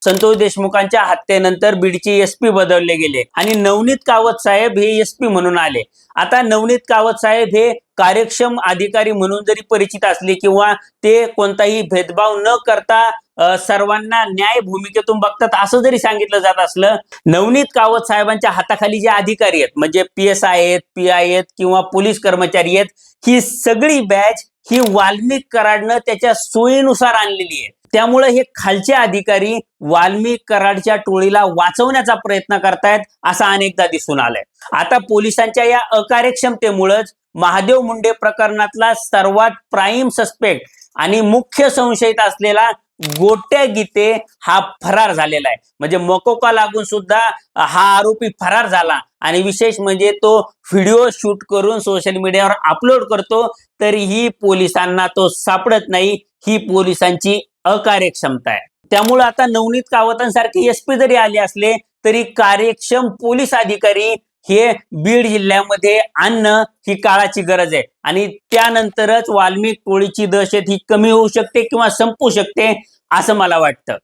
संतोष देशमुखांच्या हत्येनंतर बीडचे एसपी बदलले गेले आणि नवनीत कावत साहेब हे एसपी म्हणून आले। आता नवनीत कावत साहेब हे कार्यक्षम अधिकारी म्हणून जरी परिचित असले किंवा ते कोणताही भेदभाव न करता सर्वांना न्याय भूमिकेतून बघतात असं जरी सांगितलं जात असलं, नवनीत कावत साहेबांच्या हाताखाली जे अधिकारी आहेत म्हणजे PSI आहेत, PI आहेत किंवा पोलीस कर्मचारी आहेत, ही सगळी बॅच ही वाल्मिक कराडनं त्याच्या सोयीनुसार आणलेली आहे। त्यामुळे हे खालचे अधिकारी वाल्मिक कराडच्या टोळीला वाचवण्याचा प्रयत्न करतायत असं अनेकदा दिसून आलंय। आता पोलिसांच्या या अकार्यक्षमतेमुळेच महादेव मुंडे प्रकरणातला सर्वात प्राईम सस्पेक्ट आणि मुख्य संशयित असलेला गोट्या गीते हा फरार झालेला आहे। म्हणजे मकोका लागून सुद्धा हा आरोपी फरार झाला आणि विशेष म्हणजे तो व्हिडिओ शूट करून सोशल मीडियावर अपलोड करतो, तरीही पोलिसांना तो सापडत नाही। ही पोलिसांची अकार्यक्षमता आहे। त्यामुळे आता नवनीत कावतांसारखे एसपी जरी आले असले तरी कार्यक्षम पोलीस अधिकारी हे बीड जिल्ह्यामध्ये आणणं ही काळाची गरज आहे आणि त्यानंतरच वाल्मिक टोळीची दहशत ही कमी होऊ शकते किंवा संपू शकते असं मला वाटतं।